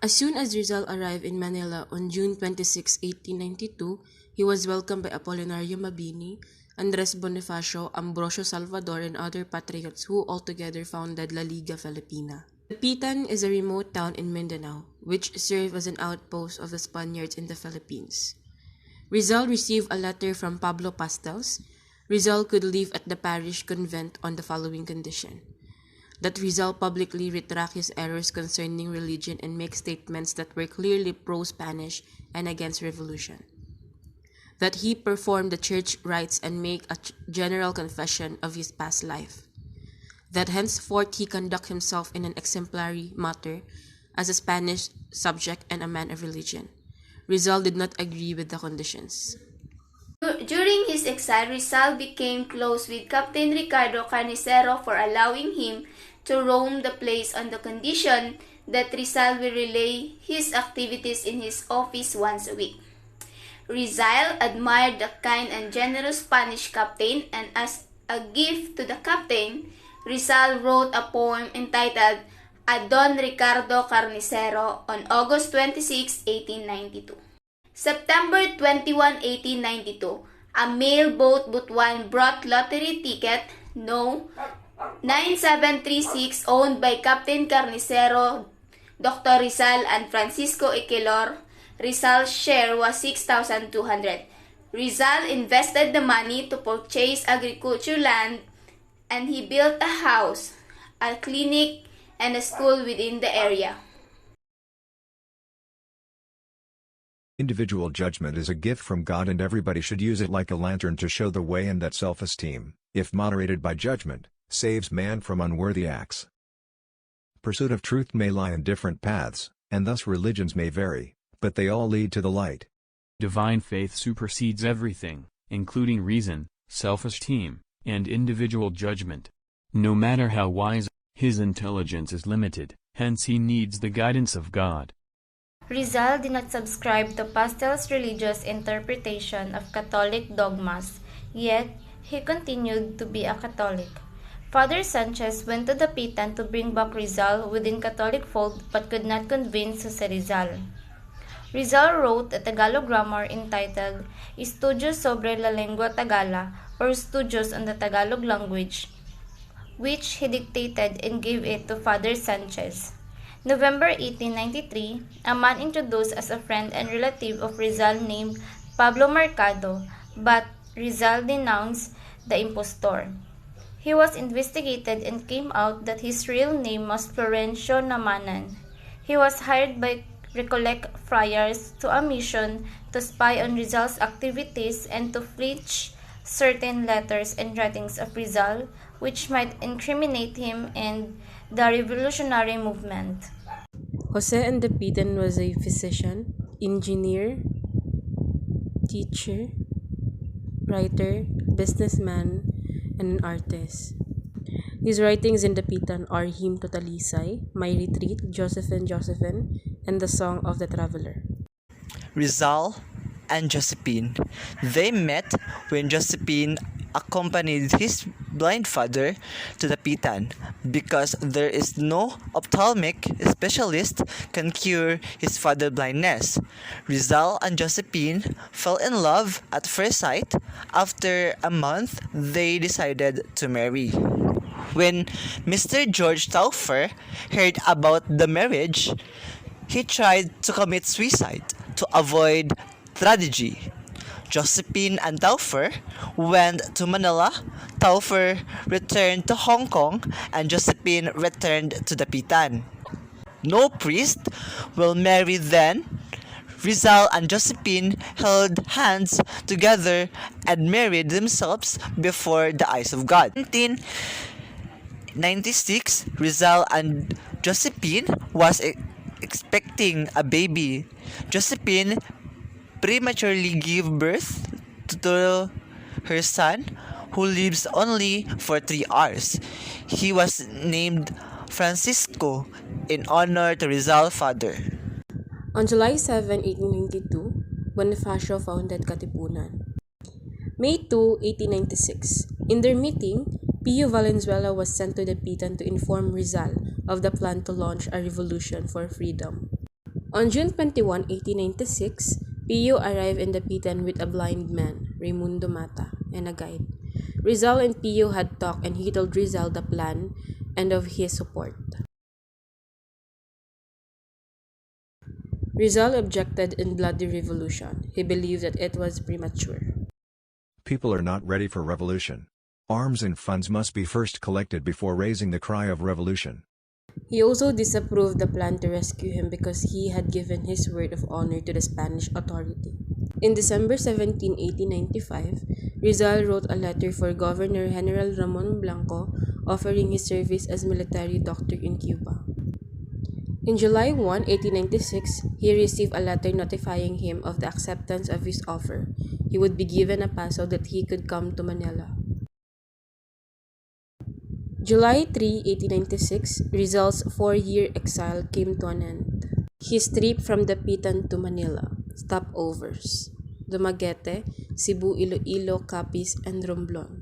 As soon as Rizal arrived in Manila on June 26, 1892, he was welcomed by Apolinario Mabini, Andres Bonifacio, Ambrosio Salvador, and other patriots who altogether founded La Liga Filipina. Dapitan is a remote town in Mindanao, which served as an outpost of the Spaniards in the Philippines. Rizal received a letter from Pablo Pastels. Rizal could live at the parish convent on the following condition: that Rizal publicly retract his errors concerning religion and make statements that were clearly pro-Spanish and against revolution; that he perform the church rites and make a general confession of his past life; that henceforth he conduct himself in an exemplary manner as a Spanish subject and a man of religion. Rizal did not agree with the conditions. During his exile, Rizal became close with Captain Ricardo Carnicero for allowing him to roam the place on the condition that Rizal will relay his activities in his office once a week. Rizal admired the kind and generous Spanish captain, and as a gift to the captain, Rizal wrote a poem entitled A Don Ricardo Carnicero on August 26, 1892. September 21, 1892, a mail boat Butuan brought lottery ticket No. 9736 owned by Captain Carnicero, Dr. Rizal, and Francisco Equilor. Rizal's share was 6,200. Rizal invested the money to purchase agriculture land, and he built a house, a clinic, and a school within the area. Individual judgment is a gift from God, and everybody should use it like a lantern to show the way, and that self-esteem, if moderated by judgment, saves man from unworthy acts. Pursuit of truth may lie in different paths, and thus religions may vary, but they all lead to the light. Divine faith supersedes everything, including reason, self-esteem, and individual judgment. No matter how wise, his intelligence is limited, hence he needs the guidance of God. Rizal did not subscribe to Pastel's religious interpretation of Catholic dogmas, yet he continued to be a Catholic. Father Sanchez went to Dapitan to bring back Rizal within Catholic fold but could not convince Jose Rizal. Rizal wrote a Tagalog grammar entitled Estudios sobre la Lengua Tagala, or Studios on the Tagalog Language, which he dictated and gave it to Father Sanchez. November 1893, a man introduced as a friend and relative of Rizal named Pablo Mercado, but Rizal denounced the impostor. He was investigated and came out that his real name was Florencio Namanan. He was hired by Recollect friars to a mission to spy on Rizal's activities and to fletch certain letters and writings of Rizal, which might incriminate him and the revolutionary movement. Jose Dapitan was a physician, engineer, teacher, writer, businessman, and an artist. His writings in Dapitan are Hymn to Talisay, My Retreat, Josephine, and The Song of the Traveler. Rizal and Josephine. They met when Josephine accompanied his blind father to the Pitan because there is no ophthalmic specialist can cure his father's blindness. Rizal and Josephine fell in love at first sight. After a month, they decided to marry. When Mr. George Taufer heard about the marriage, he tried to commit suicide to avoid tragedy. Josephine and Taufer went to Manila. Taufer returned to Hong Kong, and Josephine returned to the Pitan. No priest will marry then. Rizal and Josephine held hands together and married themselves before the eyes of God. 1996, Rizal and Josephine was expecting a baby. Josephine prematurely gave birth to her son, who lives only for 3 hours. He was named Francisco in honor to Rizal's father. On July 7, 1892, Bonifacio founded Katipunan. May 2, 1896. In their meeting, Pio Valenzuela was sent to the Dapitan to inform Rizal of the plan to launch a revolution for freedom. On June 21, 1896, Pio arrived in the Pitan with a blind man, Raimundo Mata, and a guide. Rizal and Pio had talked and he told Rizal the plan and of his support. Rizal objected in bloody revolution. He believed that it was premature. People are not ready for revolution. Arms and funds must be first collected before raising the cry of revolution. He also disapproved the plan to rescue him because he had given his word of honor to the Spanish authority. In December 17, 1895, Rizal wrote a letter for Governor General Ramon Blanco offering his service as military doctor in Cuba. In July 1, 1896, he received a letter notifying him of the acceptance of his offer. He would be given a pass so that he could come to Manila. July 3, 1896, Rizal's 4-year exile came to an end. His trip from the Pitan to Manila, stopovers, Dumaguete, Cebu, Iloilo, Capiz, and Romblon.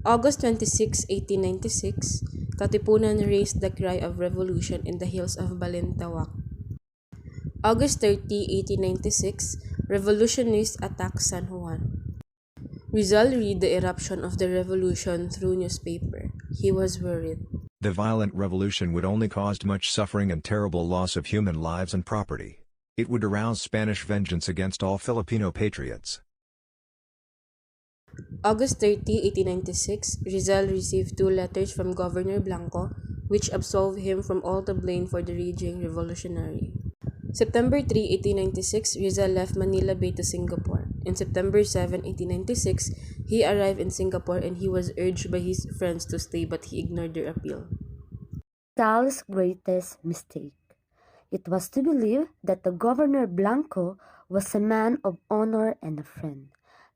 August 26, 1896, Katipunan raised the cry of revolution in the hills of Balintawak. August 30, 1896, revolutionists attacked San Juan. Rizal read the eruption of the revolution through newspaper. He was worried. The violent revolution would only cause much suffering and terrible loss of human lives and property. It would arouse Spanish vengeance against all Filipino patriots. August 30, 1896, Rizal received 2 letters from Governor Blanco, which absolved him from all the blame for the raging revolutionary. September 3, 1896, Rizal left Manila Bay to Singapore. On September 7, 1896, he arrived in Singapore and he was urged by his friends to stay but he ignored their appeal. Rizal's greatest mistake. It was to believe that the Governor Blanco was a man of honor and a friend.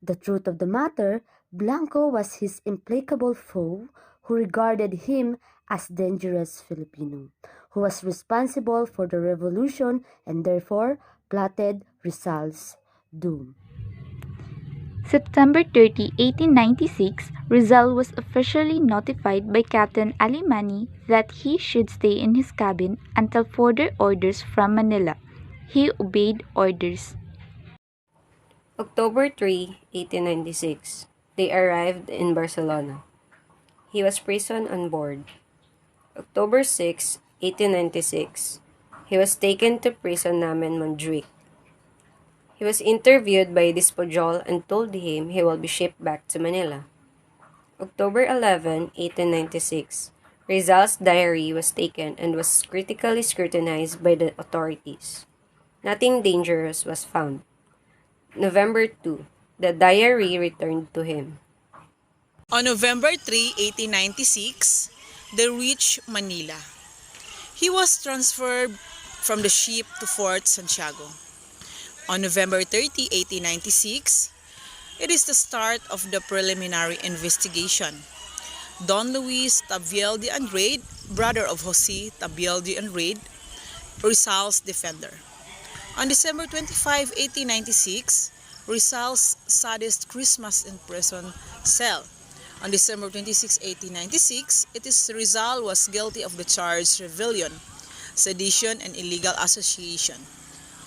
The truth of the matter, Blanco was his implacable foe who regarded him as dangerous Filipino, who was responsible for the revolution and therefore plotted Rizal's doom. September 30, 1896, Rizal was officially notified by Captain Alimani that he should stay in his cabin until further orders from Manila. He obeyed orders. October 3, 1896. They arrived in Barcelona. He was prisoned on board. October 6, 1896. He was taken to prison namin Montjuic. He was interviewed by Dispojol and told him he will be shipped back to Manila. October 11, 1896. Rizal's diary was taken and was critically scrutinized by the authorities. Nothing dangerous was found. November 2. The diary returned to him. On November 3, 1896, they reached Manila. He was transferred from the ship to Fort Santiago. On November 30, 1896, it is the start of the preliminary investigation. Don Luis Tabiel de Andrade, brother of Jose Tabiel de Andrade, Rizal's defender. On December 25, 1896, Rizal's saddest Christmas in prison cell. On December 26, 1896, it is Rizal was guilty of the charge rebellion, sedition, and illegal association.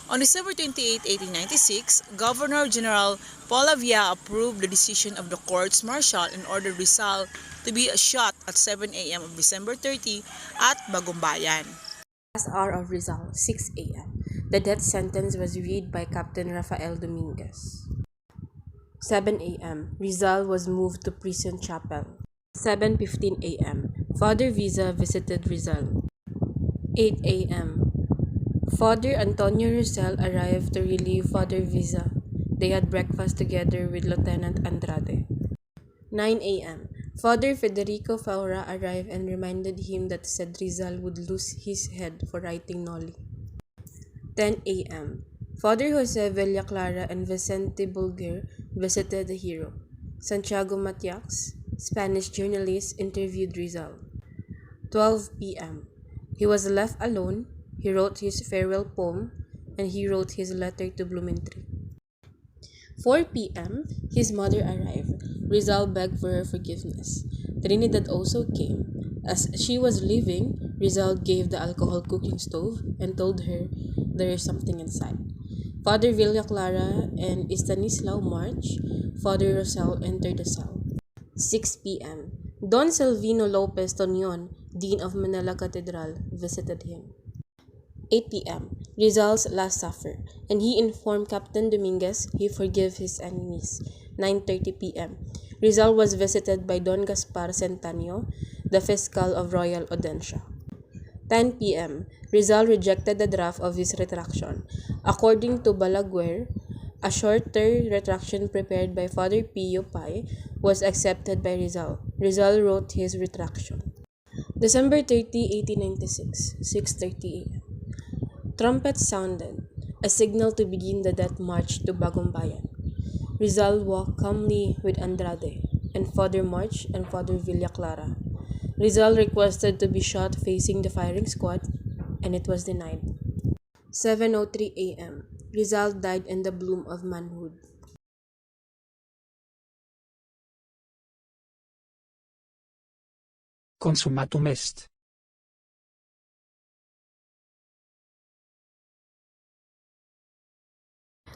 On December 28, 1896, Governor General Polavia approved the decision of the courts martial and ordered Rizal to be shot at 7 a.m. of December 30 at Bagumbayan. Last hour of Rizal, 6 a.m. The death sentence was read by Captain Rafael Dominguez. 7 a.m. Rizal was moved to prison chapel. 7:15 a.m. Father Visa visited Rizal. 8 a.m. Father Antonio Rizal arrived to relieve Father Visa. They had breakfast together with Lieutenant Andrade. 9 a.m. Father Federico Faura arrived and reminded him that said Rizal would lose his head for writing Noli. 10 a.m. Father Jose Villaclara and Vicente Bulger visited the hero. Santiago Matiax, Spanish journalist, interviewed Rizal. 12 p.m. He was left alone. He wrote his farewell poem and he wrote his letter to Blumentritt. 4 p.m. His mother arrived. Rizal begged for her forgiveness. Trinidad also came. As she was leaving, Rizal gave the alcohol cooking stove and told her there is something inside. Father Villa Clara and Estanislao march. Father Rosal entered the cell. 6 p.m. Don Silvino Lopez Tonion, Dean of Manila Cathedral, visited him. 8 p.m. Rizal's Last Supper, and he informed Captain Dominguez he forgave his enemies. 9:30 p.m. Rizal was visited by Don Gaspar Centanio, the Fiscal of Royal Audiencia. 10 p.m. Rizal rejected the draft of his retraction. According to Balaguer, a shorter retraction prepared by Father Pio Pai was accepted by Rizal. Rizal wrote his retraction. December 30, 1896, 6:30 a.m. Trumpets sounded, a signal to begin the death march to Bagumbayan. Rizal walked calmly with Andrade, and Father March and Father Villa Clara. Rizal requested to be shot facing the firing squad, and it was denied. 7:03 a.m. Rizal died in the bloom of manhood. Consumatum est.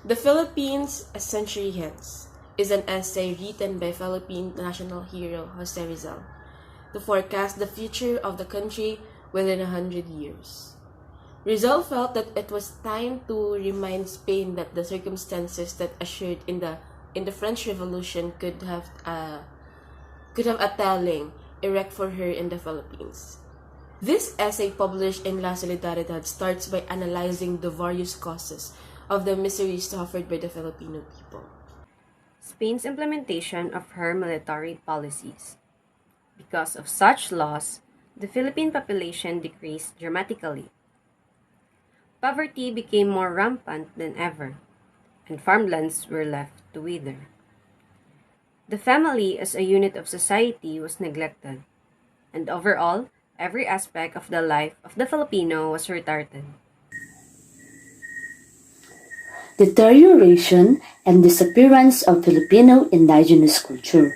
The Philippines, a Century Hence, is an essay written by Philippine national hero Jose Rizal to forecast the future of the country within 100 years. Rizal felt that it was time to remind Spain that the circumstances that assured in the French Revolution could have a telling erect for her in the Philippines. This essay, published in La Solidaridad, starts by analyzing the various causes of the miseries suffered by the Filipino people. Spain's implementation of her military policies. Because of such laws, the Philippine population decreased dramatically. Poverty became more rampant than ever, and farmlands were left to wither. The family as a unit of society was neglected, and overall, every aspect of the life of the Filipino was retarded. Deterioration and disappearance of Filipino indigenous culture.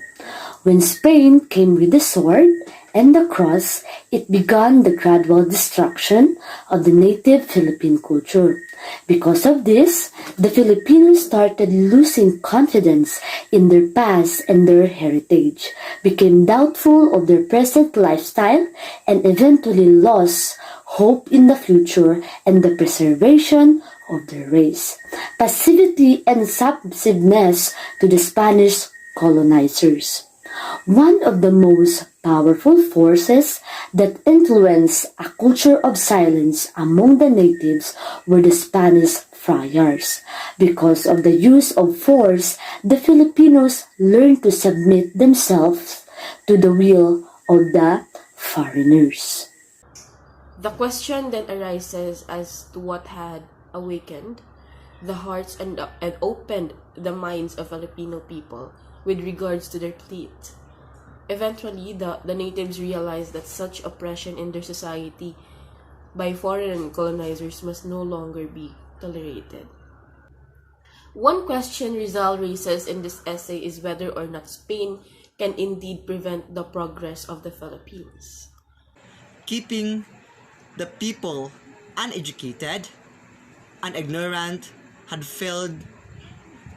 When Spain came with the sword and the cross, it began the gradual destruction of the native Philippine culture. Because of this, the Filipinos started losing confidence in their past and their heritage, became doubtful of their present lifestyle, and eventually lost hope in the future and the preservation of their race. Passivity and submissiveness to the Spanish colonizers. One of the most powerful forces that influenced a culture of silence among the natives were the Spanish friars. Because of the use of force, the Filipinos learned to submit themselves to the will of the foreigners. The question then arises as to what had awakened the hearts and opened the minds of Filipino people with regards to their plight. Eventually, the natives realized that such oppression in their society by foreign colonizers must no longer be tolerated. One question Rizal raises in this essay is whether or not Spain can indeed prevent the progress of the Philippines. Keeping the people uneducated and ignorant had failed.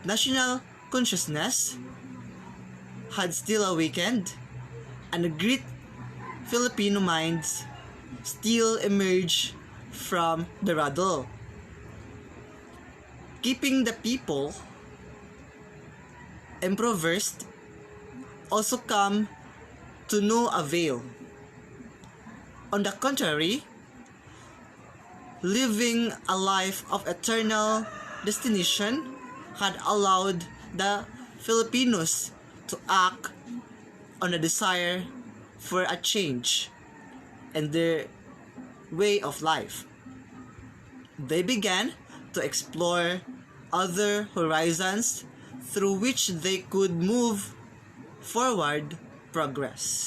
National consciousness had still awakened, and the great Filipino minds still emerged from the rubble. Keeping the people impoverished also come to no avail. On the contrary, living a life of eternal destination had allowed the Filipinos to act on a desire for a change in their way of life. They began to explore other horizons through which they could move forward progress.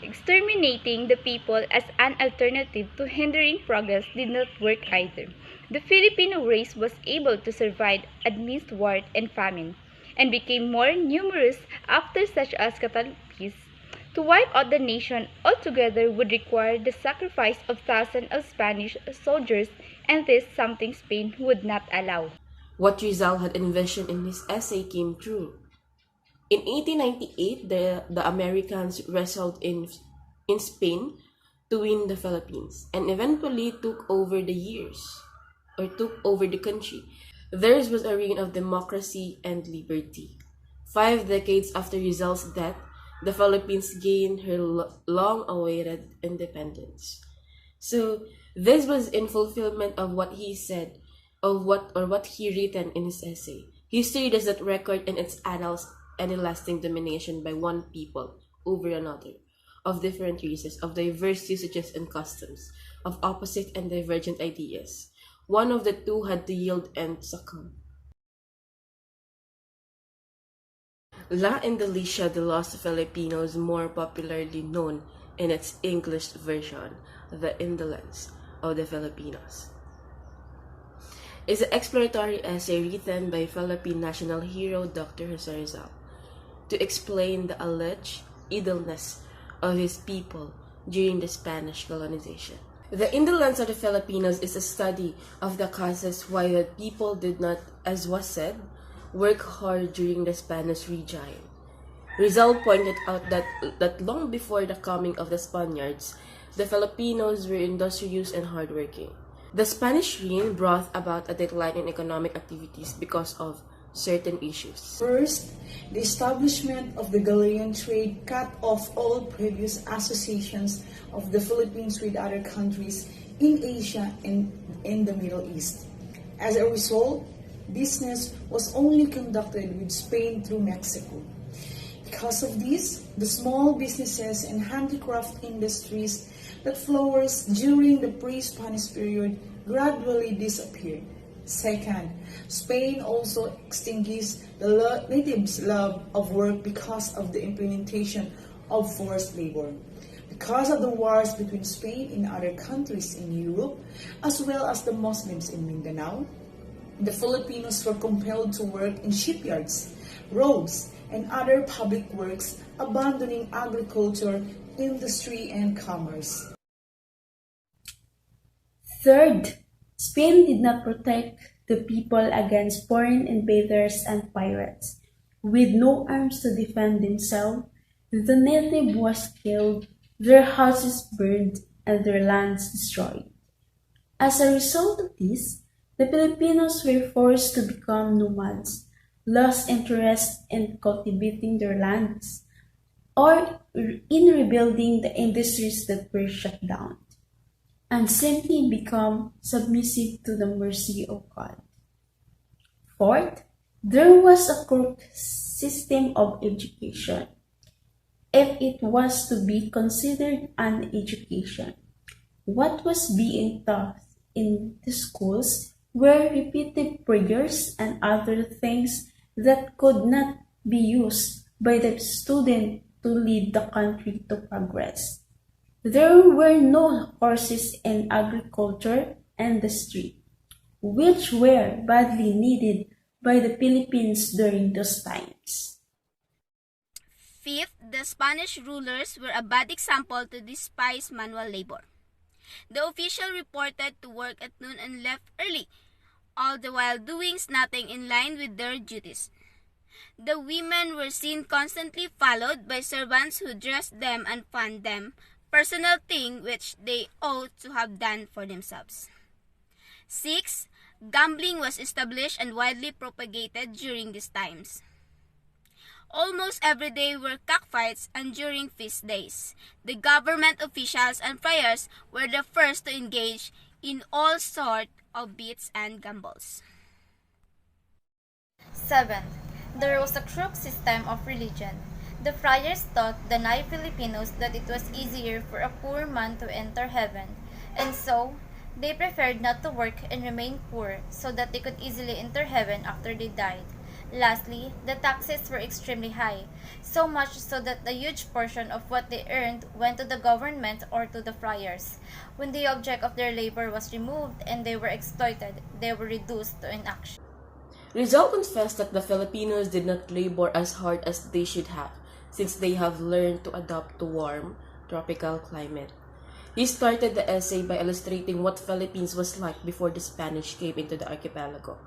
Exterminating the people as an alternative to hindering progress did not work either. The Filipino race was able to survive amidst war and famine, and became more numerous after such as Catholic peace. To wipe out the nation altogether would require the sacrifice of thousands of Spanish soldiers, and this something Spain would not allow. What Rizal had envisioned in his essay came true. In 1898, the Americans wrestled in Spain to win the Philippines and eventually took over the country. Theirs was a reign of democracy and liberty. 5 decades after Rizal's death, the Philippines gained her long-awaited independence. So this was in fulfillment of what he said, of what he written in his essay. History does not record in its annals any lasting domination by one people over another, of different races, of diverse usages and customs, of opposite and divergent ideas. One of the two had to yield and succumb. La Indonesia de los Filipinos, more popularly known in its English version, The Indolence of the Filipinos, is an exploratory essay written by Philippine national hero Dr. Jose Rizal to explain the alleged idleness of his people during the Spanish colonization. The indolence of the Filipinos is a study of the causes why the people did not, as was said, work hard during the Spanish regime. Rizal pointed out that long before the coming of the Spaniards, the Filipinos were industrious and hardworking. The Spanish reign brought about a decline in economic activities because of certain issues. First, the establishment of the Galilean trade cut off all previous associations of the Philippines with other countries in Asia and in the Middle East. As a result, business was only conducted with Spain through Mexico. Because of this, the small businesses and handicraft industries that flourished during the pre-Spanish period gradually disappeared. Second, Spain also extinguished the natives' love of work because of the implementation of forced labor. Because of the wars between Spain and other countries in Europe, as well as the Muslims in Mindanao, the Filipinos were compelled to work in shipyards, roads, and other public works, abandoning agriculture, industry, and commerce. Third, Spain did not protect the people against foreign invaders and pirates. With no arms to defend themselves, the native was killed, their houses burned, and their lands destroyed. As a result of this, the Filipinos were forced to become nomads, lost interest in cultivating their lands, or in rebuilding the industries that were shut down, and simply become submissive to the mercy of God. Fourth, there was a corrupt system of education, if it was to be considered an education. What was being taught in the schools were repetitive prayers and other things that could not be used by the student to lead the country to progress. There were no courses in agriculture and industry, which were badly needed by the Philippines during those times. Fifth, the Spanish rulers were a bad example to despise manual labor. The official reported to work at noon and left early, all the while doing nothing in line with their duties. The women were seen constantly followed by servants who dressed them and fanned them, personal thing which they ought to have done for themselves. 6. Gambling was established and widely propagated during these times. Almost every day were cockfights, and during feast days, the government officials and friars were the first to engage in all sorts of bets and gambles. 7. There was a crook system of religion. The friars taught the naive Filipinos that it was easier for a poor man to enter heaven, and so they preferred not to work and remain poor so that they could easily enter heaven after they died. Lastly, the taxes were extremely high, so much so that a huge portion of what they earned went to the government or to the friars. When the object of their labor was removed and they were exploited, they were reduced to inaction. Rizal confessed that the Filipinos did not labor as hard as they should have since they have learned to adapt to warm, tropical climate. He started the essay by illustrating what Philippines was like before the Spanish came into the archipelago.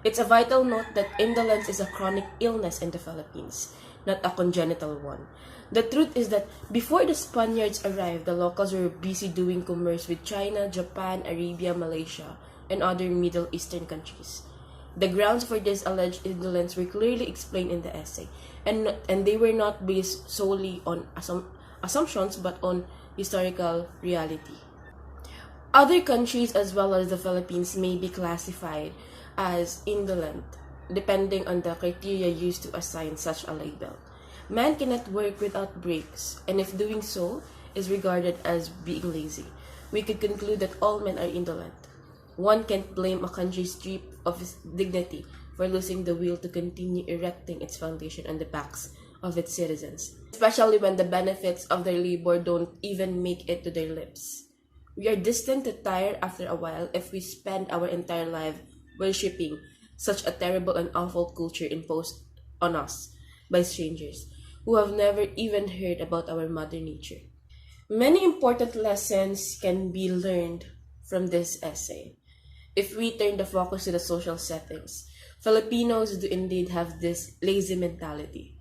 It's a vital note that indolence is a chronic illness in the Philippines, not a congenital one. The truth is that before the Spaniards arrived, the locals were busy doing commerce with China, Japan, Arabia, Malaysia, and other Middle Eastern countries. The grounds for this alleged indolence were clearly explained in the essay, and they were not based solely on assumptions but on historical reality. Other countries as well as the Philippines may be classified as indolent, depending on the criteria used to assign such a label. Man cannot work without breaks, and if doing so is regarded as being lazy, we could conclude that all men are indolent. One can't blame a country stripped of its dignity for losing the will to continue erecting its foundation on the backs of its citizens, especially when the benefits of their labor don't even make it to their lips. We are destined to tire after a while if we spend our entire life worshipping such a terrible and awful culture imposed on us by strangers who have never even heard about our mother nature. Many important lessons can be learned from this essay. If we turn the focus to the social settings, Filipinos do indeed have this lazy mentality.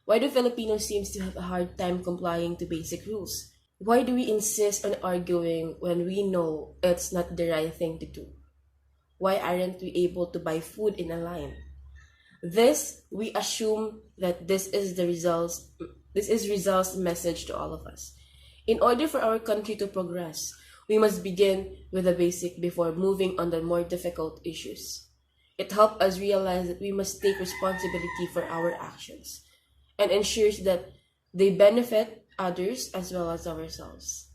Why do Filipinos seem to have a hard time complying to basic rules? Why do we insist on arguing when we know it's not the right thing to do? Why aren't we able to buy food in a line? We assume that this is results message to all of us. In order for our country to progress, we must begin with the basic before moving on the more difficult issues. It helps us realize that we must take responsibility for our actions and ensures that they benefit others as well as ourselves.